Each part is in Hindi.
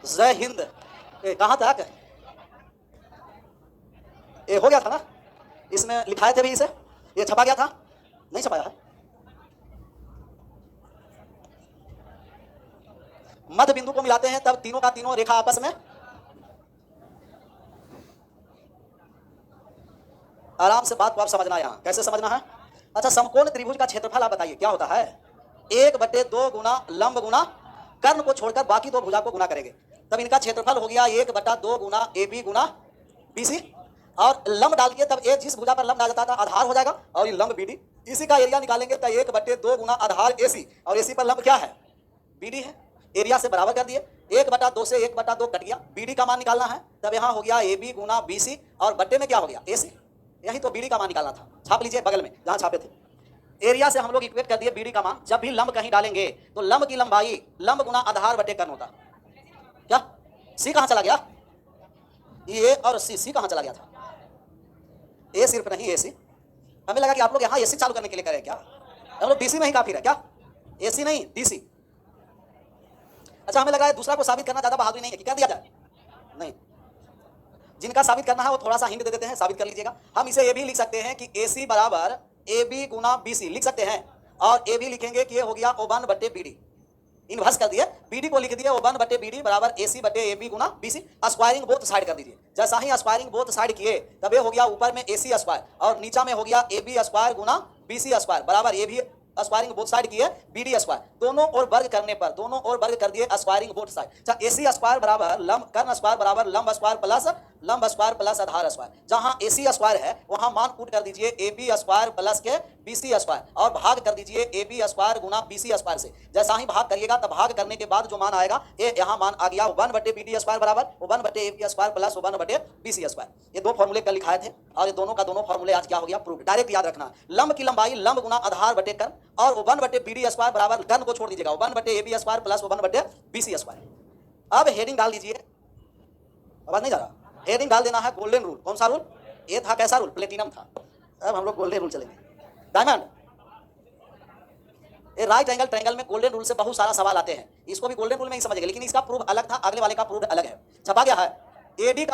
जय हिंद। कहाँ तक ये हो गया था ना, इसमें लिखाए थे भी इसे, ये छपा गया था, नहीं छपाया है। मध्य बिंदु को मिलाते हैं तब तीनों का तीनों रेखा आपस में आराम से। बात को आप समझना, यहाँ कैसे समझना है। अच्छा, समकोण त्रिभुज का क्षेत्रफल आप बताइए क्या होता है। 1/2 गुना लंब गुना कर्ण को छोड़कर बाकी दो भुजा को गुना करेंगे, तब इनका क्षेत्रफल हो गया 1/2 गुना AB गुना BC, और लंब डाल दिए तब ए जिस भुजा पर लंब डाल जाता था आधार हो जाएगा, और ये लंब BD। इसी का एरिया निकालेंगे तो 1/2 गुना आधार AC, और AC पर लंब क्या है, BD है। एरिया से बराबर कर दिए, 1/2 से 1/2 कट गया, BD का मान निकालना है, तब यहाँ हो गया AB गुना BC, और बट्टे में क्या हो गया AC। यही तो BD का मान निकालना था, छाप लीजिए बगल में जहाँ छापे थे। एरिया से हम लोग इक्वेट कर दिए BD का मान। जब भी लंब कहीं डालेंगे तो लंब की लंबाई लंब गुना आधार बटे कर्ण होता। क्या C कहाँ चला गया, ये और C कहाँ चला गया था, A सिर्फ नहीं AC। हमें लगा कि आप लोग यहाँ AC चालू करने के लिए करें क्या, हम लोग DC में ही काफी है क्या, AC नहीं DC। अच्छा, हमें लगा है दूसरा को साबित करना ज्यादा बहादुरी नहीं है कि कर दिया जाए, नहीं। जिनका साबित करना है वो थोड़ा सा हिंट दे देते हैं, साबित कर लीजिएगा। हम इसे ये भी लिख सकते हैं कि AC बराबर AB गुना BC लिख सकते हैं, और AB लिखेंगे कि ये हो गया O1 बटे BD, इनवर्स कर दिए, BD को लिख दिए O1 बटे BD बराबर AC बटे AB गुना BC। स्क्वायरिंग बोथ साइड कर दीजिए। जैसा ही स्क्वायरिंग बोथ साइड किए तब ये हो गया ऊपर में AC स्क्वायर और नीचा में हो गया AB स्क्वायर गुना BC स्क्वायर बराबर AB स्क्वायरिंग बोथ साइड किए BD स्क्वायर। दोनों ओर वर्ग करने पर दोनों ओर वर्ग कर दिए स्क्वायरिंग बोथ साइड। अच्छा, AC स्क्वायर बराबर लंब कर्ण स्क्वायर बराबर लंब स्क्वायर प्लस आधार स्क्वायर। जहां AC स्क्वायर है वहां मान पुट कर दीजिए AB स्क्वायर प्लस के BC स्क्वायर, और भाग कर दीजिए AB स्क्वायर गुना BC स्क्वायर से। जैसा ही भाग करिएगा तब भाग करने के बाद जो मान आएगा ये यहाँ मान आ गया 1 बटे BD स्क्वायर बराबर 1 बटे AB स्क्वायर प्लस 1 बटे BC स्क्वायर। ये दो फॉर्मूले कल लिखाए थे, और ये दोनों का दोनों फॉर्मूले आज क्या हो गया, प्रूफ। डायरेक्ट याद रखना, लंब की लंबाई लंब गुना आधार बटे कर्ण, और 1 बटे BD स्क्वायर बराबर कर्ण को छोड़ दीजिएगा 1 बटे AB स्क्वायर प्लस 1 बटे BC स्क्वायर। अब हेडिंग डाल दीजिए, आवाज नहीं जा रहा, हेडिंग डाल देना है गोल्डन रूल। कौन सा रूल, ये था कैसा रूल, प्लेटिनम था। अब हम लोग गोल्डन रूल चलेंगे, डायमंड। ये राइट एंगल ट्रायंगल में गोल्डन रूल से बहुत सारा सवाल आते हैं, इसको भी गोल्डन रूल में ही समझेंगे, लेकिन इसका प्रूफ अलग था, अगले वाले का प्रूफ अलग है। छपा गया है। AD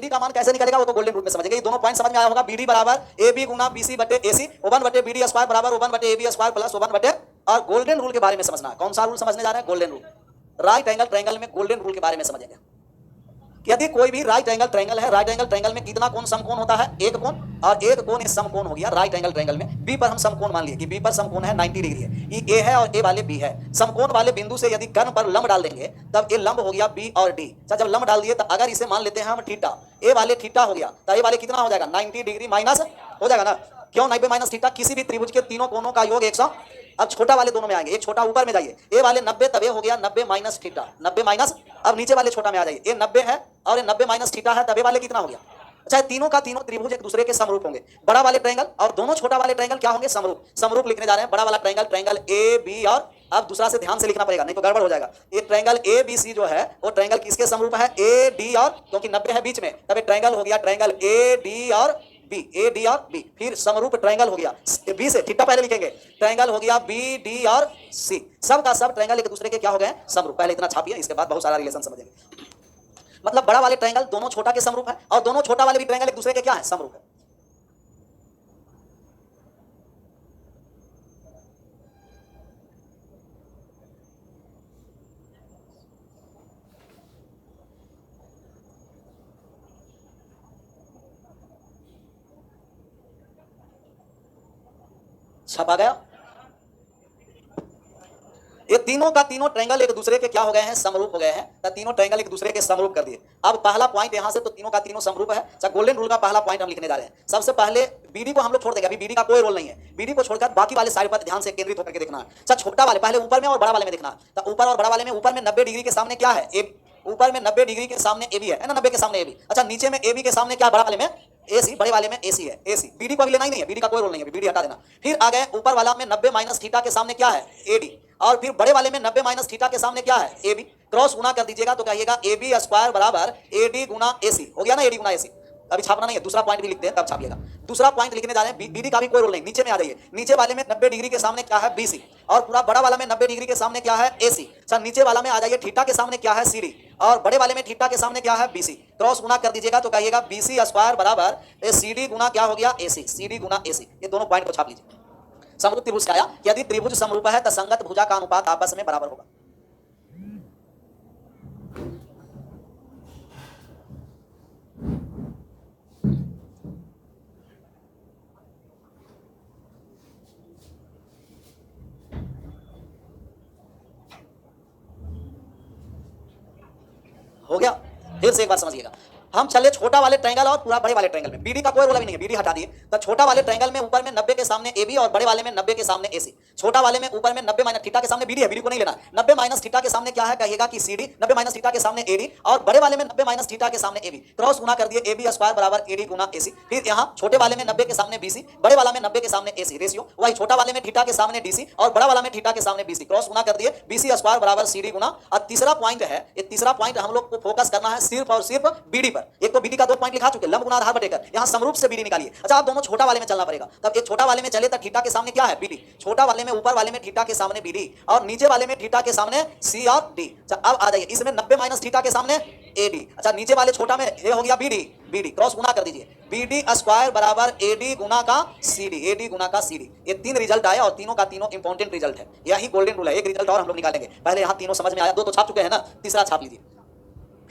का मान कैसे निकलेगा वो तो गोल्डन रूल में समझेंगे। ये दोनों पॉइंट समझ में आया होगा। BD बराबर AB गुना BC बटे AC, 1 बटे BD स्क्वायर बराबर 1 बटे AB स्क्वायर प्लस 1 बटे, और गोल्डन रूल के बारे में समझना है। कौन सा रूल समझने जा रहे हैं, golden rule. Right angle triangle में गोल्डन रूल के बारे में समझेंगे। यदि कोई भी राइट एंगल ट्रायंगल है, राइट एंगल ट्रायंगल में कितना कोण समकोण होता है, एक कोण, और एक कोण इस समकोण हो गया राइट एंगल ट्रायंगल में। बी पर हम समकोण मान लिए कि बी पर समकोण है 90 डिग्री है, ये ए है और ए वाले बी है। समकोण वाले बिंदु से यदि कर्ण पर लंब डाल देंगे तब ये लंब हो गया बी और डी। जब लंब डाल दिए तो अगर इसे मान लेते हैं हम थीटा, ए वाले थीटा हो गया, तो ए वाले कितना हो जाएगा 90 डिग्री माइनस हो जाएगा ना। क्यों 90 माइनस थीटा, किसी भी त्रिभुज के तीनों कोणों का योग 100। अब छोटा वाले दोनों में आएंगे, एक छोटा ऊपर में जाइए, ए वाले 90 तब ये हो गया 90 माइनस थीटा, 90 माइनस। अब नीचे वाले छोटा में आ जाइए, ये 90 है और ये 90 माइनस थीटा है, तब ये वाले कितना हो गया। अच्छा, तीनों का तीनों त्रिभुज एक दूसरे के समरूप होंगे। बड़ा वाले ट्रायंगल और दोनों छोटा वाले ट्रायंगल क्या होंगे, समरूप। समरूप लिखने जा रहे हैं। बड़ा वाला ट्रायंगल ट्रायंगल ए बी, और अब दूसरा से ध्यान से लिखना पड़ेगा नहीं तो गड़बड़ हो जाएगा। ये ट्रायंगल ए बी सी जो है वो ट्रायंगल किसके समरूप है, ए डी और, क्योंकि 90 है बीच में, तब ये ट्रायंगल हो गया ट्रायंगल ए डी और बी, ए डी और बी। फिर समरूप ट्रायंगल हो गया बी से, थीटा पहले लिखेंगे, ट्रायंगल हो गया बी डी और सी। सब का सब ट्रायंगल एक दूसरे के क्या हो गए, समरूप। पहले इतना छापिए, इसके बाद बहुत सारा रिलेशन समझेंगे। मतलब बड़ा वाले ट्रायंगल दोनों छोटा के समरूप है, और दोनों छोटा वाले भी ट्रायंगल एक दूसरे के क्या है, समरूप है। छपा गया। ये तीनों का तीनों ट्रायंगल एक दूसरे के क्या हो गए हैं, समरूप हो गए हैं। तो तीनों ट्रायंगल एक दूसरे के समरूप कर दिए। अब पहला पॉइंट यहां से तो तीनों का तीनों समरूप है। अच्छा, गोल्डन रूल का पहला पॉइंट हम लिखने जा रहे हैं। सबसे पहले बीडी को हम लोग छोड़ देंगे, अभी बीडी का कोई रोल नहीं है। बीडी को छोड़कर बाकी वाले साइड पर ध्यान से केंद्रित होकर के देखना है। अच्छा, छोटा वाले पहले ऊपर में और बड़ा वाले में देखना है। तो ऊपर और बड़ा वाले में, ऊपर में 90 डिग्री के सामने क्या है, ए, ऊपर में 90 डिग्री के सामने ए बी है ना, 90 के सामने ए बी। अच्छा, नीचे में ए बी के सामने क्या, बड़ा वाले में AC, बड़े वाले में AC है, AC। BD को अभी लेना ही नहीं है, BD का कोई रोल नहीं है, BD हटा देना। फिर आ गए ऊपर वाला में 90 माइनस थीटा के सामने क्या है, AD, और फिर बड़े वाले में 90 माइनस थीटा के सामने क्या है, AB। क्रॉस गुना कर दीजिएगा तो कहिएगा AB स्क्वायर बराबर AD गुना AC हो गया ना, AD गुना AC। अभी छापना नहीं है, दूसरा पॉइंट भी लिखते हैं तब छापिएगा। दूसरा पॉइंट लिखने जा रहे हैं, BD का भी कोई रोल नहीं। नीचे में आ जाइए, नीचे वाले में 90 डिग्री के सामने क्या है, BC, और पूरा बड़ा वाला में 90 डिग्री के सामने क्या है, AC। अच्छा, नीचे वाला में आ जाइए, थीटा के सामने क्या है, CD, और बड़े वाले में थीटा के सामने क्या है BC, क्रॉस गुना कर दीजिएगा तो कहिएगा BC स्क्वायर बराबर CD गुना क्या हो गया AC, CD गुना AC। ये दोनों पॉइंट को छाप लीजिए। समरूप त्रिभुज क्या आया, यदि त्रिभुज समरूप है तो संगत भुजा का अनुपात आपस में बराबर होगा। हो गया। फिर से एक बार समझिएगा, हम चले छोटा वाले ट्रायंगल और पूरा बड़े वाले ट्रायंगल में। बीडी का कोई रोल भी नहीं है, बीडी हटा दिए। तो छोटा वाले ट्रायंगल में ऊपर में 90 के सामने AB और बड़े वाले में 90 के सामने AC। छोटा वाले में ऊपर में 90 माइनस थीटा के सामने BD है, BD को नहीं लेना। 90 माइनस थीटा के सामने क्या है, कहिएगा कि CD। 90 माइनस थीटा के सामने AD और बड़े वाले में 90 माइनस थीटा के सामने AB। क्रॉस गुना कर दिए AB स्क्वायर बराबर AD गुना AC। फिर यहाँ छोटे वाले में 90 के सामने BC, बड़े वाला में 90 के सामने AC। रेशियो वही, छोटा वाले में थीटा के सामने DC और बड़ा वाला में थीटा के सामने BC। क्रॉस गुना कर दिए BC स्क्वायर बराबर CD गुना। और तीसरा पॉइंट है, ये तीसरा पॉइंट हम लोग को फोकस करना है सिर्फ और सिर्फ BD पर। एक तो BD का 2 पॉइंट लिखा चुके, लंब गुना आधार बटेकर, यहाँ समरूप से BD निकालिए। अच्छा, आप दोनों छोटा वाले में चलना पड़ेगा। तब एक छोटा वाले में चले तो थीटा के सामने क्या है BD, छोटा वाले में ऊपर वाले में थीटा के सामने BD और नीचे वाले में थीटा के सामने C और D। अच्छा, अब आ जाइए इसमें 90 माइनस थीटा के सामने AD। अच्छा, नीचे वाले छोटा में ये हो गया BD, क्रॉस गुना कर दीजिए BD स्क्वायर बराबर AD गुना का CD, AD गुना का CD। ये 3 रिजल्ट आया और तीनों का तीनों इंपॉर्टेंट रिजल्ट है। यही गोल्डन रूल है। एक रिजल्ट और हम लोग निकालेंगे, पहले यहाँ तीनों समझ में आया। 2 तो छाप चुके हैं ना, तीसरा छाप लीजिए।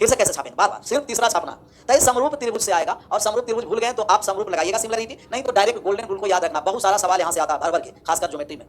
फिर से कैसे छापेंगे, बार बार सिर्फ तीसरा छापना। तो समरूप त्रिभुज से आएगा, और समरूप त्रिभुज भूल गए तो आप समरूप लगाइएगा सिमिलरिटी, नहीं तो डायरेक्ट गोल्डन रूल को याद रखना। बहुत सारा सवाल यहाँ से आता है भर भर के, खासकर ज्योमेट्री में।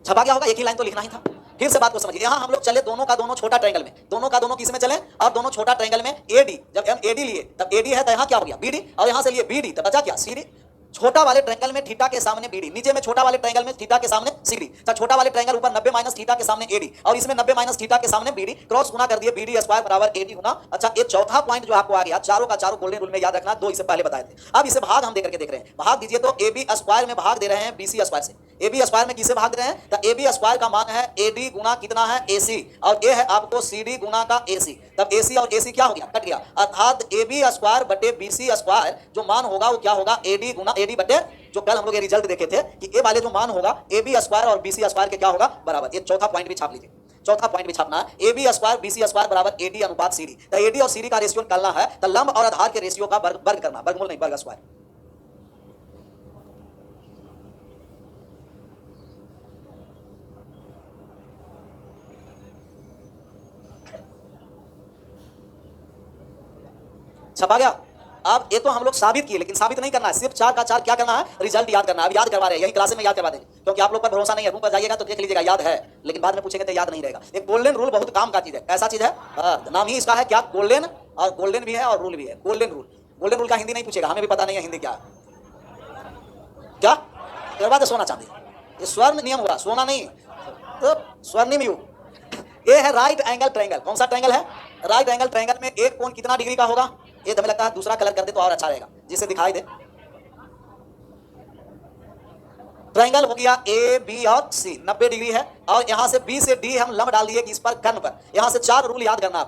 छपा गया होगा, एक ही लाइन तो लिखना ही था। फिर से बात को समझिए, यहाँ हम लोग चले दोनों का दोनों छोटा ट्रायंगल में, दोनों का दोनों किस में चले, और दोनों छोटा ट्रायंगल में AD। जब हम AD लिए तब AD है तो यहाँ क्या हो गया BD, और यहाँ से लिए BD तब बचा क्या CD। छोटा वाले ट्रायंगल में थीटा के सामने BD, नीचे में छोटा वाले ट्रायंगल में थीटा के सामने CD। छोटा वाले ट्रायंगल ऊपर 90 माइनस थीटा के सामने AD और इसमें 90 माइनस थीटा के सामने BD। क्रॉस गुना कर दिए BD स्क्वायर बराबर AD गुना। अच्छा, ये चौथा पॉइंट जो आपको आ गया, चारों का चारों गोल्डन रूल में याद रखना। 2 इसे पहले बताए थे, अब इसे भाग हम दे करके देख रहे हैं। भाग दीजिए तो AB स्क्वायर में भाग दे रहे हैं BC स्क्वायर से। AB स्क्वायर में किसे भाग दे रहे हैं, तो AB स्क्वायर का मान है AD गुना कितना है AC, और ये है आपको CD गुना का AC। तब AC और AC क्या हो गया, कट गया। अर्थात AB स्क्वायर बटे BC स्क्वायर जो मान होगा वो क्या होगा, AD गुना AD बटे, जो कल हम लोग ये रिजल्ट देखे थे कि ए वाले जो मान होगा AB स्क्वायर और BC स्क्वायर के क्या होगा, बराबर। ये चौथा पॉइंट भी छाप लीजिए, चौथा पॉइंट भी छापना है। AB स्क्वायर BC स्क्वायर बराबर AD अनुपात CD। तो AD और CD का रेशियो निकालना है, तो लंब और आधार के रेशियो का वर्ग करना, वर्गमूल नहीं, वर्ग स्क्वायर। छपा गया। अब ये तो हम लोग साबित किए, लेकिन साबित नहीं करना है, सिर्फ 4 का 4 क्या करना है, रिजल्ट याद करना है। अब याद करवा रहे हैं, यही क्लास में याद करवा देंगे, क्योंकि आप लोग पर भरोसा नहीं है। रूम पर जाइएगा तो देख लीजिएगा याद है, लेकिन बाद में पूछेंगे तो याद नहीं रहेगा। एक गोल्डन रूल बहुत काम का चीज है। कैसा चीज है, नाम ही इसका है क्या, गोल्डन। और गोल्डन भी है और रूल भी है, गोल्डन रूल। गोल्डन रूल का हिंदी नहीं पूछेगा, हमें भी पता नहीं है हिंदी क्या क्या। बात सोना चांदी, ये स्वर्ण नियम हुआ, सोना नहीं तो स्वर्णिम युग। ये है राइट एंगल ट्रायंगल। कौन सा ट्रायंगल है, राइट एंगल ट्रायंगल में एक कोण कितना डिग्री का होगा, ये हमें लगता है दूसरा कलर कर दे तो और अच्छा रहेगा, जिससे दिखाई दे। ट्रायंगल हो गया A B और C, 90 डिग्री है, और यहां से B से D हम लंब डाल दिए इस पर कर्ण पर। यहां से 4 रूल याद करना।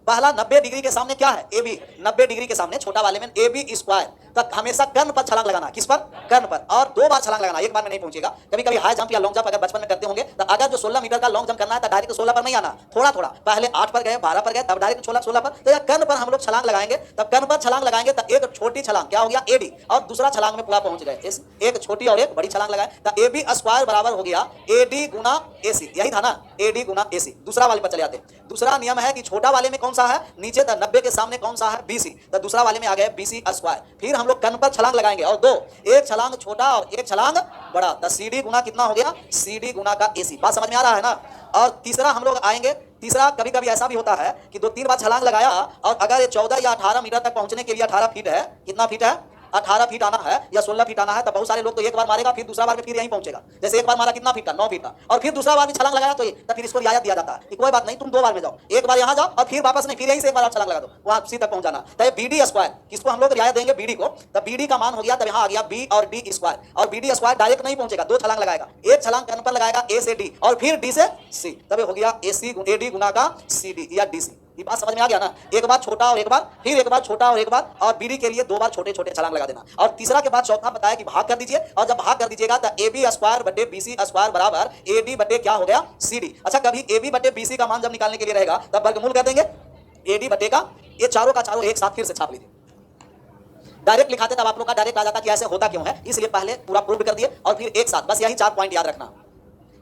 पहला 90 डिग्री के सामने क्या है, AB। 90 डिग्री के सामने छोटा वाले में AB स्क्वायर, तक हमेशा कर्ण पर छलांग लगाना। किस पर, कर्ण पर, और 2 बार छलांग लगाना, एक बार में नहीं पहुंचेगा। कभी कभी हाई जंप या लॉन्ग जंप अगर बचपन में करते होंगे तो अगर जो 16 मीटर का लॉन्ग जंप करना है तो डायरेक्ट 16 पर नहीं आना, थोड़ा थोड़ा, पहले 8 पर गए, 12 पर गए, तब डायरेक्ट 16 पर। तो कर्ण पर हम लोग छलांग लगाएंगे, तब कर्ण पर छलांग लगाएंगे तो एक छोटी छलांग क्या हो गया AD, और दूसरा छलांग में पूरा पहुंच गए। एक छोटी और एक बड़ी छलांग लगाए तो AB स्क्वायर बराबर हो गया AD गुना AC। यही था ना, AD गुना AC। दूसरा वाले पर चले जाते। दूसरा नियम है कि छोटा वाले में कौन सा है, नीचे 90 के सामने कौन सा है BC, तो दूसरा वाले में आ गया BC स्क्वायर। फिर हम लोग कर्ण पर छलांग लगाएंगे और 2, एक छलांग छोटा और एक छलांग बड़ा, तो CD गुना कितना हो गया, CD गुना का AC। बात समझ में आ रहा है ना। और तीसरा हम लोग आएंगे, तीसरा कभी कभी ऐसा भी होता है कि 2-3 बार छलांग लगाया और अगर ये 14 या 18 मीटर तक पहुंचने के लिए 18 फीट है, कितना फीट है, 18 फीट आना है या 16 फीट आना है, तो बहुत सारे लोग तो एक बार मारेगा फिर दूसरा बार में फिर यहीं पहुंचेगा। जैसे एक बार मारा कितना फीट का, 9 फीट का, और फिर दूसरा बार भी छलांग लगाया तो फिर इसको रियायत दिया जाता है कि कोई बात नहीं, तुम 2 बार में जाओ, एक बार यहाँ जाओ और फिर वापस नहीं, फिर यहीं से एक बार आप छलांग लगा दो, वहां सी तक पहुंच जाना। तो ये BD स्क्वायर, किसको हम लोग रियायत देंगे, BD को। तब BD का मान हो गया, तब यहाँ आ गया B और D स्क्वायर, और BD स्क्वायर डायरेक्ट नहीं पहुंचेगा, 2 छलांग लगाएगा, एक छलांग कर्ण पर लगाएगा A से D और फिर D से C, तब हो गया AD गुना का CD या DC। ये बात समझ में आ गया ना? एक बार छोटा और एक बार, फिर एक बार छोटा और एक बार, और बीडी के लिए 2 बार छोटे छोटे छलांग लगा देना। और तीसरा के बाद चौथा बताया कि भाग कर दीजिए, और जब भाग कर दीजिएगा तो ए बी स्क्वायर बटे बी सी स्क्वायर बराबर ए डी बटे क्या हो गया सी डी। अच्छा, कभी ए बी बटे बी सी का मान जब निकालने के लिए रहेगा तब वर्गमूल कर देंगे ए डी बटे का, ये चारों का चारों एक साथ फिर से छाप लीजिए। डायरेक्ट लिखाते तब आप लोग का डायरेक्ट आ जाता कि ऐसे होता क्यों है, इसलिए पहले पूरा प्रूव कर दिए और फिर एक साथ, बस यही 4 पॉइंट याद रखना।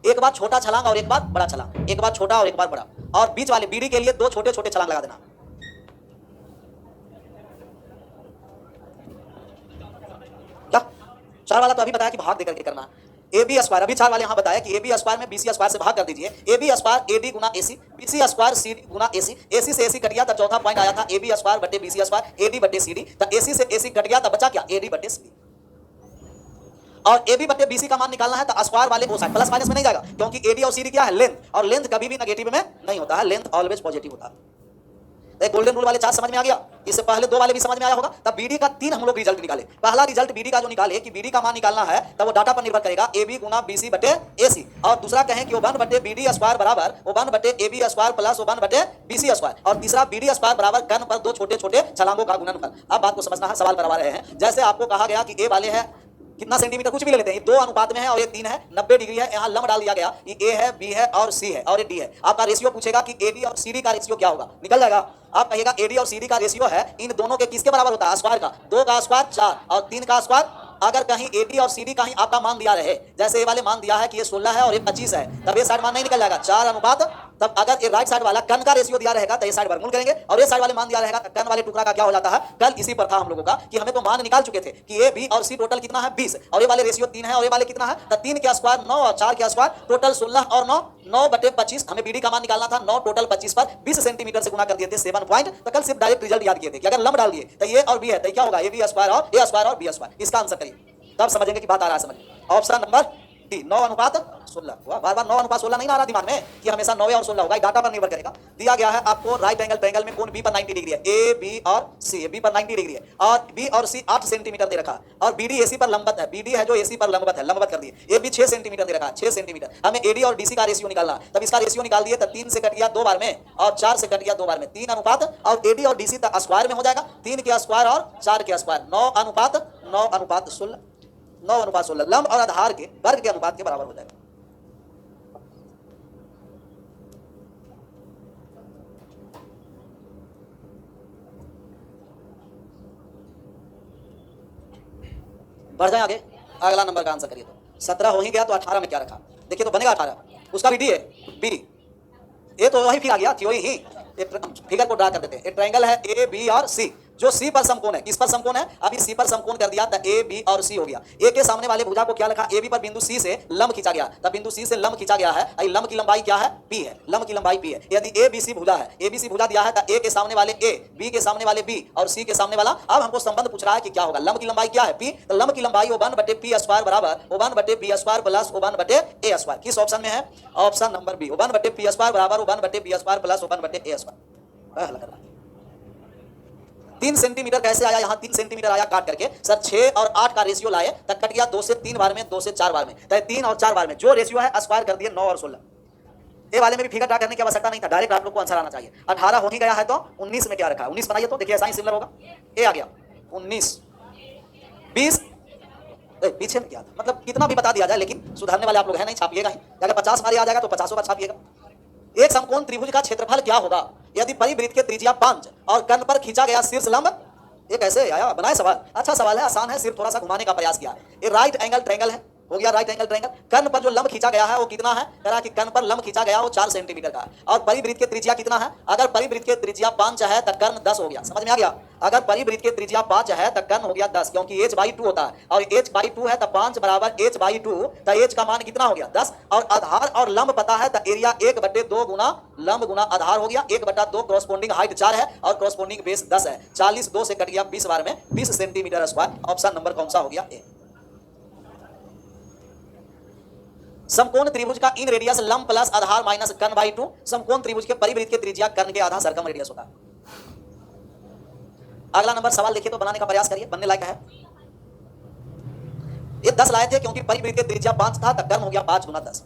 एक बार छोटा छलांग और एक बार बड़ा छलांग, एक बार छोटा और एक बार बड़ा, और बीच वाले बीडी के लिए 2 छोटे छोटे छलांग लगा देना। क्या 4 वाला तो अभी बताया कि भाग देकर के करना। ए बी स्क्वायर, अभी 4 वाले यहां बताया कि ए बी स्क्वायर में बी सी स्क्वायर से भाग कर दीजिए। A B square A D गुना A C, B C square C D गुना ए सी, ए सी से ए सी कट गया तब चौथा पॉइंट आया था ए बी स्क्वायर बटे B C square A D बटे सी डी, तब ए सी से ए सी कट गया तब बचा क्या ए डी बटे सी डी। और ए बी बटे बी सी का मान निकालना है तो स्क्वायर वाले वो साइड प्लस माइनस में नहीं जाएगा, क्योंकि ए डी और सी डी क्या है लेंथ, और लेंथ कभी भी नेगेटिव में नहीं होता है, लेंथ ऑलवेज पॉजिटिव होता है। गोल्डन रूल वाले 4 समझ में आ गया, इससे पहले 2 वाले भी समझ में आया होगा। तब बीडी का 3 हम लोग रिजल्ट निकाले। पहला रिजल्ट बीडी का जो निकाले कि बीडी का मान निकालना है तब वो डाटा पर निर्भर करेगा A B Guna B C बटे ए सी, और दूसरा कहें कि वो 1 बटे बी डी स्क्वायर बराबर वो 1 बटे ए बी स्क्वायर प्लस वो 1 बटे बी सी स्क्वायर, और तीसरा बी डी स्क्वायर बराबर कर्ण पर 2 छोटे छोटे छलांगों का गुणनफल। अब बात को समझना है, सवाल करवा रहे हैं। जैसे आपको कहा गया कि ए वाले है कितना सेंटीमीटर, कुछ भी ले लेते हैं, 2 अनुपात में है और ये 3 है, 90 डिग्री है, यहाँ लंब डाल दिया गया, ये ए है, बी है और सी है और ये डी है। आपका रेशियो पूछेगा कि ए डी और सी डी का रेशियो क्या होगा, निकल जाएगा। आप कहिएगा ए डी और सी डी का रेशियो है इन दोनों के किसके बराबर होता है, स्क्वायर का, 2 का स्क्वायर 4 और 3 का स्क्वायर। अगर कहीं ए डी और सी डी कहीं आपका मान दिया रहे, जैसे ए वाले मान दिया है कि ये 16 है और ये 25 है, तब ये साइड मान नहीं निकल जाएगा 4 अनुपात। तब अगर ये राइट साइड वाला कर्ण का रेशियो दिया रहेगा तो ये साइड वर्गमूल करेंगे, और ये साइड वाले मान दिया रहेगा तो कर्ण वाले टुकड़ा का क्या हो जाता है। कल इसी पर था हम लोगों का कि हमें तो मान निकाल चुके थे कि ए बी और सी टोटल कितना है 20, और ये वाले रेशियो 3 है और ये वाले कितना है, तो 3 के स्क्वायर 9 और 4 के स्क्वायर टोटल 16 और 9 9 बटे 25। हमें बीडी का मान निकालना था, 9 टोटल 25 पर 20 सेंटीमीटर से गुना कर दिए थे 7 पॉइंट। तो कल सिर्फ डायरेक्ट रिजल्ट याद किए थे कि अगर लंब डाल दिए तो ये और बी है तो क्या होगा, ए बी स्क्वायर और ए स्क्वायर और बी स्क्वायर। इसका आंसर करिए, तब समझेंगे कि बात आ रहा है समझ। ऑप्शन नंबर डी 9 अनुपात 16। बार बार 9 अनुपात 16 नहीं ना आ रहा दिमाग में कि हमेशा 9 और 16 होगा, डाटा पर निर्भर करेगा। दिया गया है आपको राइट एंगल ट्रायंगल में कोण बी पर 90 डिग्री है, ए बी और सी, बी पर 90 डिग्री है और बी और सी 8 सेंटीमीटर दे रखा है, और बी डी ए सी पर लंबवत है, बी डी है जो ए सी पर लंबवत है, लंबवत कर दिए। ए बी 6 सेंटीमीटर दे रखा है, 6 सेंटीमीटर। हमें ए डी और डी सी का रेशियो निकालना है, तब इसका रेशियो निकाल दिए तो 3 से कट गया 2 बार में और 4 से कट गया 2 बार में, 3 अनुपात, और ए डी और डी सी तक स्क्वायर में हो जाएगा, 3 के स्क्वायर और 4 के स्क्वायर, 9 अनुपात 16, 9 अनुपात 16 लंब और आधार के वर्ग के अनुपात के बराबर हो जाएगा। बढ़ जाए आगे, अगला नंबर का आंसर करिए। तो 17 हो ही गया तो 18 में क्या रखा, देखिए तो बनेगा 18, उसका भी डी है, बी, ये तो वही फिर आ गया थ्योरी ही। फिगर को ड्रा कर देते हैं। एक ट्रायंगल है ए बी और सी, जो सी पर समकोण है, किस पर समकोण है, अभी सी पर समकोण कर दिया तो ए बी और सी हो गया। ए के सामने वाले भुजा को क्या लिखा, ए बी पर बिंदु सी से लंब खींचा गया, तब बिंदु सी से लंब खींचा गया है, लंब की लंबाई क्या है, पी है, लंब की लंबाई पी है। यदि ए बी सी भुजा है, ए बी सी भुजा दिया है तो ए के सामने वाले ए, बी के सामने वाले बी और सी के सामने वाला, अब हमको संबंध पूछ रहा है कि क्या होगा, लंब की लंबाई क्या है, पी, तो लंब की लंबाई वो 1 बटे पी स्क्वायर बराबर वो 1 बटे बी स्क्वायर प्लस वो 1 बटे ए स्क्वायर। किस ऑप्शन में है, ऑप्शन नंबर बी, 1 बटे पी स्क्वायर बराबर वो 1 बटे बी स्क्वायर प्लस वो 1 बटे ए स्क्वायर। 3 सेंटीमीटर कैसे आया, यहाँ 3 सेंटीमीटर आया काट करके, सर 6 और 8 का रेशियो लाए तक कट गया 2 से 3 बार में, 2 से 4 बार में, तो 3 और 4 बार में जो रेशियो है स्क्वायर कर दिए 9 और 16। ये वाले में भी फिगर ड्रा करने की आवश्यकता नहीं था, डायरेक्ट आप लोग को आंसर आना चाहिए। 18 हो ही गया है तो 19 में क्या रखा है, 19 बनाइए तो देखिए ऐसा ही सिमिलर होगा, ए आ गया 19, 20 पीछे में क्या था, मतलब कितना भी बता दिया जाए लेकिन सुधारने वाले आप लोग हैं नहीं, छापिएगा ही। अगर 50 मारे आ जाएगा तो 50 का छापिएगा। एक समकोण त्रिभुज का क्षेत्रफल क्या होगा यदि परिवृत्त के त्रिज्या 5 और कर्ण पर खींचा गया शीर्ष लंब, ये कैसे आया, बनाए सवाल, अच्छा सवाल है, आसान है, सिर्फ थोड़ा सा घुमाने का प्रयास किया है। ये राइट एंगल ट्रायंगल है, हो गया राइट एंगल ट्रायंगल। कर्ण पर जो लंब खींचा गया है वो कितना है, कह रहा कि कर्ण पर लंब खींचा गया वो 4 सेंटीमीटर का है, और परिवृत्त के त्रिज्या कितना है, अगर परिवृत्त के त्रिज्या 5 है तो कर्ण 10 हो गया, समझ में आ गया। अगर परिवृत्त के त्रिज्या 5 है तो कर्ण हो गया 10, क्योंकि h/2 होता है, और h/2 है तो 5 बराबर h/2, तो h का मान कितना हो गया 10, और आधार और लंब पता है तो एरिया 1/2 गुना लंब गुना आधार हो गया, 1/2, क्रॉसपोंडिंग हाइट 4 है और क्रॉसपोंडिंग बेस 10 है, 40 2 से कट गया 20 बार में 20 सेंटीमीटर स्क्वायर। ऑप्शन नंबर कौन सा हो गया, ए। समकोण त्रिभुज का इन रेडियस लंब प्लस आधार माइनस कर्ण बाई 2, समकोण त्रिभुज के परिवृत्त के त्रिज्या कर्ण के आधा सर्कम रेडियस होता है। अगला नंबर सवाल देखिए तो बनाने का प्रयास करिए, बनने लायक है। ये 10 लाए थे क्योंकि परिवृत्त के त्रिज्या 5 था तो कर्ण हो गया 5 गुना 10।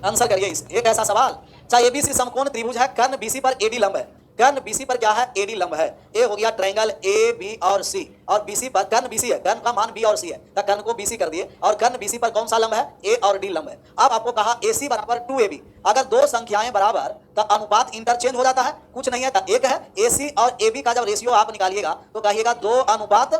आंसर करिए इसे, एक ऐसा सवाल चाहे एबीसी समकोण त्रिभुज है, कर्ण बीसी पर एडी लंब है, कर्ण बीसी पर क्या है, एडी लंब है। ए हो गया ट्रायंगल ए बी और सी, और बीसी पर कर्ण बीसी है, कर्ण का मान बी और सी है, तो कर्ण को बीसी कर दिए, और कर्ण बीसी पर कौन सा लंब है, ए और डी लंब है। अब आपको कहा AC बराबर 2AB, अगर दो संख्याएं बराबर तो अनुपात इंटरचेंज हो जाता है, कुछ नहीं है तो एक है। AC और AB का जब रेशियो आप निकालिएगा तो कहिएगा 2:1,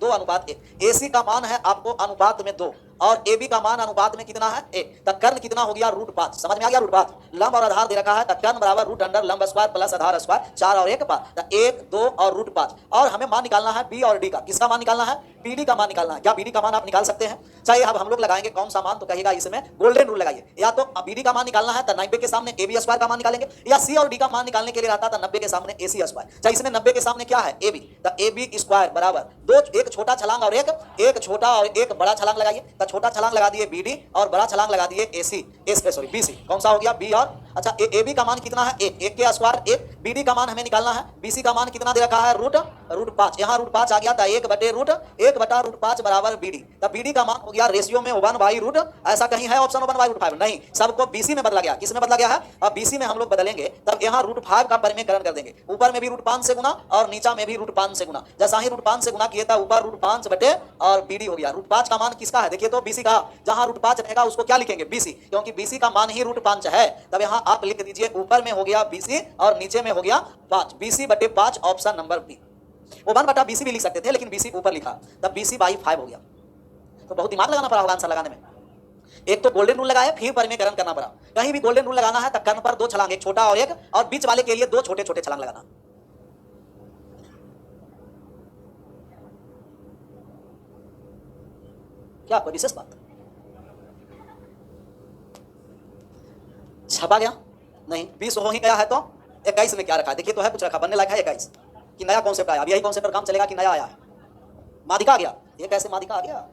2:1। AC का मान है आपको अनुपात में 2 और AB का मान अनुपात में कितना है 1, तो कर्ण कितना हो गया √5। समझ में आ गया √5। लंब और आधार दे रखा है तो कर्ण बराबर रूट अंडर लंब स्क्वायर प्लस आधार स्क्वायर, 4 और 1 5, तो 1 2 और √5। और हमें मान निकालना है B और D का। किसका मान निकालना है, BD का मान निकालना है। क्या BD का मान आप निकाल सकते हैं? चाहिए अब हम लोग लगाएंगे कौन सा मान, तो कहिएगा इसमें गोल्डन रूल लगाइए। या तो BD का मान निकालना है तो 90 के सामने AB स्क्वायर का मान निकालेंगे, या C और D का मान निकालने के लिए रहता था 90 के सामने AC स्क्वायर। चाहे इसमें 90 के सामने क्या है AB, तो AB स्क्वायर बराबर दो, एक छोटा छलांग और एक छोटा और एक बड़ा छलांग लगाइए, तो छोटा छलांग लगा दिए BD और बड़ा छलांग लगा दिए BC। कौन सा हो गया, B और अच्छा AB का मान कितना है 1 के स्क्वायर 1, BD का मान हमें निकालना है, BC का मान कितना दे रखा है √5, यहाँ √5 आ गया था 1/√5 बराबर BD। तब BD का मान हो गया रेशियो में 1/√, ऐसा कहीं है ऑप्शन 1/√5 नहीं, सबको BC में बदला गया। किस में बदला गया है, अब BC में हम लोग बदलेंगे तब यहाँ √5 का परिमेयकरण कर देंगे, ऊपर में भी √5 से गुना और नीचा में भी √5 से गुना। जैसा ही √5 से गुना किए था ऊपर √5 बटे और BD हो गया। √5 का मान किसका है, देखिए तो BC का, जहाँ √5 रहेगा उसको क्या लिखेंगे BC, क्योंकि BC का मान ही √5 है। तब यहाँ आप लिख दीजिए ऊपर में हो गया BC और नीचे में हो गया 5, BC/5 ऑप्शन नंबर B। वो 1/BC भी लिख सकते थे लेकिन BC ऊपर लिखा, तब BC/5 हो गया। तो बहुत दिमाग लगाना पड़ा होगा आंसर लगाने में। एक तो गोल्डन रूल लगाया, फिर परिमेयकरण करना पड़ा। कहीं भी गोल्डन रूल लगाना है तो कर्ण पर 2 छलांग, एक छोटा और एक, और बीच वाले के लिए 2 छोटे छोटे छलांग लगाना। क्या कोई विशेष बात छपा गया नहीं, 20 हो ही गया है तो 21 में क्या रखा है, देखिए तो है कुछ रखा, बनने लायक है 21 कि नया कॉन्सेप्ट आया। अब यही कॉन्सेप्ट पर काम चलेगा कि नया आया है, मादिका आ गया। ये कैसे मादिका आ गया,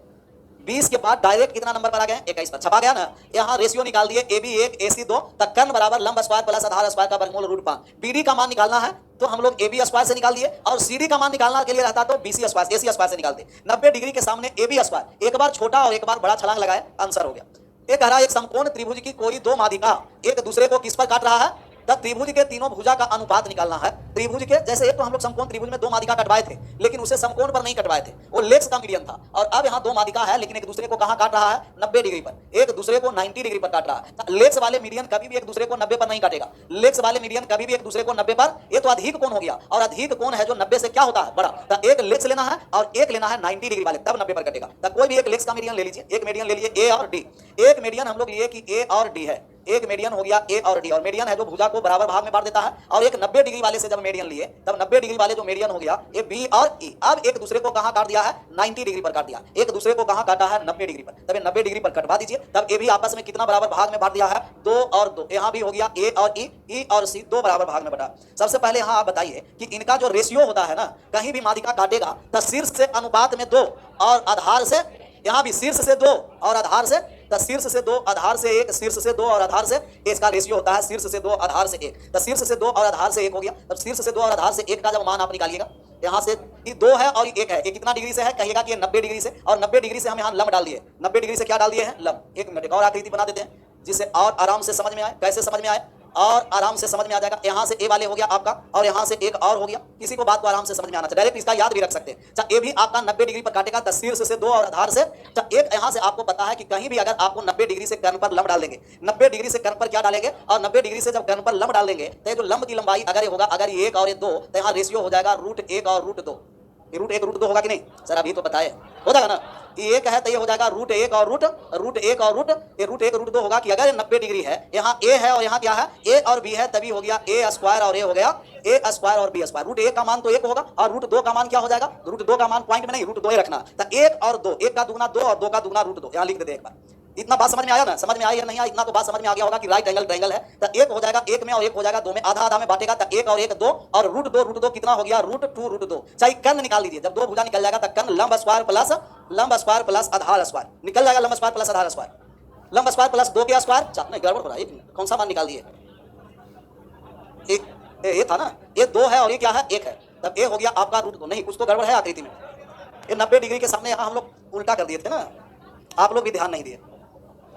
20 के बाद डायरेक्ट कितना नंबर पर आ गए 21 पर, छपा गया ना। यहाँ रेशियो निकाल दिए AB 1 AC 2, तक कर्ण बराबर लंब स्क्वायर प्लस आधार स्क्वायर का वर्गमूल √5। BD का मान निकालना है तो हम लोग AB स्क्वायर से निकाल दिए, और CD का मान निकालना के लिए रहता तो BC स्क्वायर AC स्क्वायर से निकालते। 90 डिग्री के सामने AB स्क्वायर, एक बार छोटा और एक बार बड़ा छलांग लगाए, आंसर हो गया। एक कह रहा है एक समकोण त्रिभुज की कोई दो मादिका एक दूसरे को किस पर काट रहा है, तब त्रिभुज के तीनों भुजा का अनुपात निकालना है। त्रिभुज के जैसे एक तो हम लोग समकोण त्रिभुज में 2 मादिका कटवाए थे, लेकिन उसे समकोण पर नहीं कटवाए थे, वो लेक्स का मीडियन था। और अब यहाँ 2 मादिका है लेकिन एक दूसरे को कहाँ काट रहा है, 90 डिग्री पर, एक दूसरे को 90 डिग्री पर काट रहा है। लेक्स वाले मीडियन कभी भी एक दूसरे को 90 पर नहीं काटेगा, लेक्स वाले मीडियन कभी भी एक दूसरे को 90 पर, ये तो अधिक कोण हो गया, और अधिक कोण है जो 90 से क्या होता है बड़ा, तो एक लेक्स लेना है और एक लेना है 90 डिग्री वाले, तब 90 पर कटेगा। तब कोई भी एक लेक्स का मीडियन ले लीजिए, एक मीडियन ले लीजिए A और D। एक मीडियन हम लोग लिए कि A और D है, एक मीडियन हो गया A और D, और मीडियन है जो भुजा को बराबर भाग में बांट देता है। और एक 90 डिग्री वाले से जब मीडियन लिए तब 90 डिग्री वाले जो मीडियन हो गया ये B और E। अब एक दूसरे को कहां काट दिया है, 90 डिग्री पर काट दिया, एक दूसरे को कहां काटा है 90 डिग्री पर, तब 90 डिग्री पर कटवा दीजिए। तब ये भी आपस में कितना बराबर भाग में बांट दिया है, 2 और 2। यहाँ भी हो गया A और E, E और C 2 बराबर भाग में बटा। सबसे पहले यहाँ आप बताइए कि इनका जो रेशियो होता है ना, कहीं भी मादिका काटेगा तो शीर्ष से अनुपात में 2 और आधार से, यहाँ भी शीर्ष से 2 और आधार से, तो शीर्ष से 2 आधार से 1, शीर्ष से 2 और आधार से, इसका रेशियो होता है शीर्ष से 2 आधार से 1, तो शीर्ष से 2 और आधार से 1 हो गया। तब शीर्ष से 2 और आधार से 1 का जब मान आप निकालिएगा, यहाँ से 2 है और 1 है, ये कितना डिग्री से है, कहिएगा कि 90 डिग्री से, और 90 डिग्री से हम यहाँ लंब डाल दिए, 90 डिग्री से क्या डाल दिए हैं, लंब। एक मिनट, एक और आकृति बना देते हैं जिससे और आराम से समझ में आए। कैसे समझ में आए, और आराम से समझ में आ जाएगा। यहाँ से A वाले हो गया आपका, और यहाँ से एक और हो गया। किसी को बात को आराम से समझ में आना चाहिए, डायरेक्ट इसका याद भी रख सकते हैं। अच्छा, ये भी आपका 90 डिग्री पर काटेगा, 10 शीर्ष से 2 और आधार से। अच्छा, एक यहाँ से आपको पता है कि कहीं भी अगर आपको 90 डिग्री से कर्ण पर लंब डाल देंगे, 90 डिग्री से कर्ण पर क्या डालेंगे, और 90 डिग्री से जब कर्ण पर लंब डाल देंगे तो जो लंब की लंबाई अगर ये होगा, अगर ये 1 और ये 2, तो यहाँ रेशियो हो जाएगा √1 और √2। √1 √2 होगा कि नहीं सर, अभी तो बताए हो जाएगा ना। ये एक है तो ये हो जाएगा √1 और √1 और √1 √2 होगा कि अगर 90 डिग्री है, यहाँ A है और यहाँ क्या है, A और B है, तभी हो गया A स्क्वायर और A हो गया A स्क्वायर और B स्क्वायर। √1 का मान तो 1 होगा, और √2 का मान क्या हो जाएगा, √2 का मान पॉइंट में नहीं, √2 ही रखना। तो 1 और 2, 1 का दुगुना 2 और 2 का दुगुना √2, यहाँ लिख देते एक बार। इतना बात समझ में आया ना, समझ में आया या नहीं आया, इतना तो बात समझ में आ गया होगा कि राइट एंगल ट्रायंगल है। तो 1 हो जाएगा 1 में और 1 हो जाएगा 2 में, आधा आधा में बांटेगा, तो 1 और 1 2, और √2 कितना हो गया, √2 चाहिए कर्ण निकाल लीजिए। जब 2 भुजा निकल जाएगा तो कर्ण लंब स्क्वायर प्लस आधार स्क्वायर निकल जाएगा, लंब स्क्वायर प्लस आधार स्क्वायर, लंब स्क्वायर प्लस 2 के स्क्वायर। नहीं गड़बड़ हो रहा है, कौन सा मान निकाल दिए, ये था ना, ये 2 है और ये क्या है, 1 है, तब A हो गया आपका √2। नहीं, कुछ तो गड़बड़ है आकृति में, ये 90 डिग्री के सामने यहाँ हम लोग उल्टा कर दिए थे ना, आप लोग भी ध्यान नहीं दिए।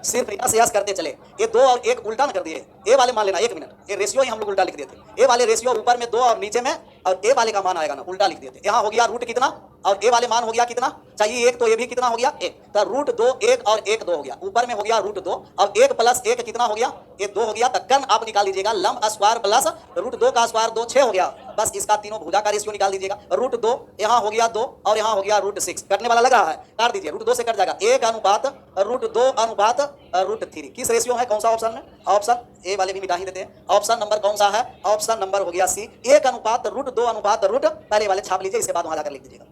सिर्फ यस यस करते चले। ये 2 और 1 उल्टा न कर दिए। ए वाले मान लेना, 1 मिनट, ये रेशियो ही हम लोग उल्टा लिख दिए थे। ए वाले रेशियो ऊपर में 2 और नीचे में, और ए वाले का मान आएगा ना उल्टा लिख दिए थे। यहाँ हो गया रूट कितना, और ए वाले मान हो गया कितना चाहिए 1, तो ये भी कितना हो गया 1, तो रूट 2 1 और 1 2 हो गया। ऊपर में हो गया रूट 2 और 1 प्लस 1 कितना हो गया, ये 2 हो गया। तो कर्ण आप निकाल लीजिएगा, लंब स्क्वायर प्लस रूट 2 का स्क्वायर 2 6 हो गया। बस इसका तीनों भुजा का रेशियो निकाल दीजिएगा। रूट 2 यहाँ हो गया 2 और यहाँ हो गया रूट 6। कटने वाला लग रहा है, काट दीजिए, रूट 2 से कट जाएगा। 1 अनुपात रूट 2 अनुपात रूट 3। किस रेशियो है, कौन सा ऑप्शन में? ऑप्शन ए वाले भी मिटा ही देते हैं। ऑप्शन नंबर कौन सा है? ऑप्शन नंबर हो गया सी, 1 अनुपात रूट 2 अनुपात रूट। पहले वाले छाप लीजिए, इसके बाद वहां जाकर लिख दीजिएगा।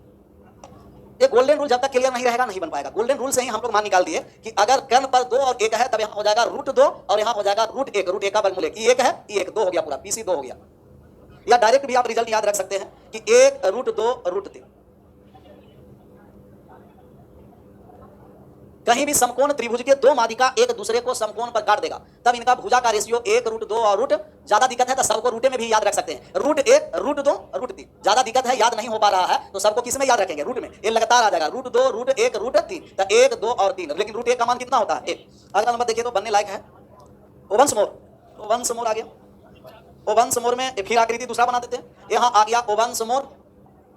ये गोल्डन रूल जब तक क्लियर नहीं रहेगा नहीं बन पाएगा। गोल्डन रूल से ही हम लोग मान निकाल दिए कि अगर कर्ण पर 2 और 1 है तब यहाँ हो जाएगा रूट 2 और यहाँ हो जाएगा रूट 1। रूट 1 का वर्गमूल 1 है, ये 1 2 हो गया, पूरा पीसी 2 हो गया। या डायरेक्ट भी आप रिजल्ट याद रख सकते हैं कि 1 रूट 2 रूट 3। कहीं भी समकोण त्रिभुज के 2 माध्यिका एक दूसरे को समकोण पर काट देगा तब इनका भुजा का रेशियो 1 रूट 2 और रूट। ज्यादा दिक्कत है तो सबको रूटे में भी याद रख सकते हैं, रूट 1 रूट 2 रूट 3। ज्यादा दिक्कत है, याद नहीं हो पा रहा है, तो सबको किस में याद रखेंगे? रूट में। ये लगातार आ जाएगा, रूट 2 रूट 1 रूट 3। तो 1 2 और 3, लेकिन रूट 1 का मान कितना होता है 1। अगला नंबर देखिए तो बनने लायक है वंश मोर। वंश मोर आ गया। वंश मोर में फिर आकृति दूसरा बना देते हैं। यहाँ आ गया वंश मोर।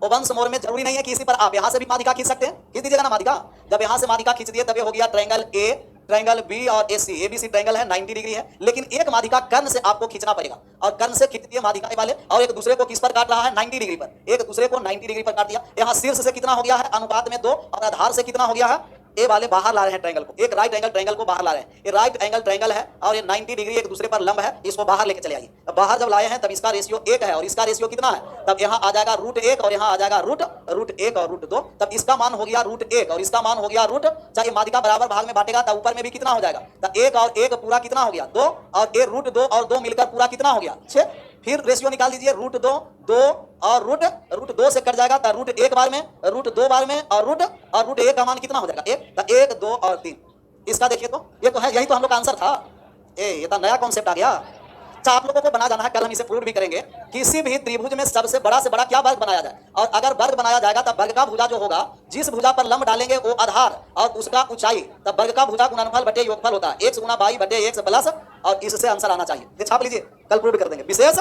वंश मोर में जरूरी नहीं है कि इसी पर आप यहाँ से भी माध्यिका खींच सकते हैं, खींच दीजिएगा ना माध्यिका। जब यहाँ से माध्यिका खींच दिए तब ये हो गया ट्रायंगल ए, ट्रायंगल बी और एसी। एबीसी ट्रायंगल है, 90 डिग्री है, लेकिन एक माध्यिका कर्ण से आपको खींचना पड़ेगा। और कर्ण से खींच दिए माध्यिका वाले और एक दूसरे को किस पर काट रहा है 90 डिग्री पर। एक दूसरे को 90 डिग्री पर काट दिया। यहाँ शीर्ष से कितना हो गया है अनुपात में 2 और आधार से कितना हो गया है, ए वाले बाहर ला रहे हैं ट्रायंगल को। एक राइट एंगल ट्रायंगल को बाहर ला रहे हैं। ये राइट एंगल ट्रायंगल है और ये 90 डिग्री एक दूसरे पर लंब है, इसको बाहर लेके चले आइए। अब बाहर जब लाए हैं तब इसका रेशियो 1 है और इसका रेशियो कितना है, तब यहाँ आ जाएगा रूट 1 और यहाँ आ जाएगा रूट 1 और रूट 2। तब इसका मान हो गया रूट 1 और इसका मान हो गया रूट। चाहे माध्यिका बराबर भाग में बांटेगा तब ऊपर में भी कितना हो जाएगा, तब 1 और 1 पूरा कितना हो गया 2 और ये रूट 2 और 2 मिलकर पूरा कितना हो गया 6। फिर रेशियो निकाल दीजिए, रूट 2 2 और रूट 2 से कट जाएगा तो रूट 1 बार में, रूट 2 बार में और रूट 1 का मान कितना हो जाएगा 1। तो 1 2 और 3। इसका देखिए तो ये तो है, यही तो हम लोग का आंसर था। ये तो नया कॉन्सेप्ट आ गया। अच्छा, आप लोगों को बना जाना है, कल हम इसे प्रूव भी करेंगे। किसी भी त्रिभुज में सबसे बड़ा से बड़ा क्या वर्ग बनाया जाए, और अगर वर्ग बनाया जाएगा तब वर्ग का भुजा जो होगा, जिस भुजा पर लंब डालेंगे वो आधार और उसका ऊंचाई, तब वर्ग का भुजा गुणनफल बटे योगफल होता है। x गुना y बटे x प्लस, और इससे आंसर आना चाहिए। ये छाप लीजिए, कल प्रूव कर देंगे। विशेष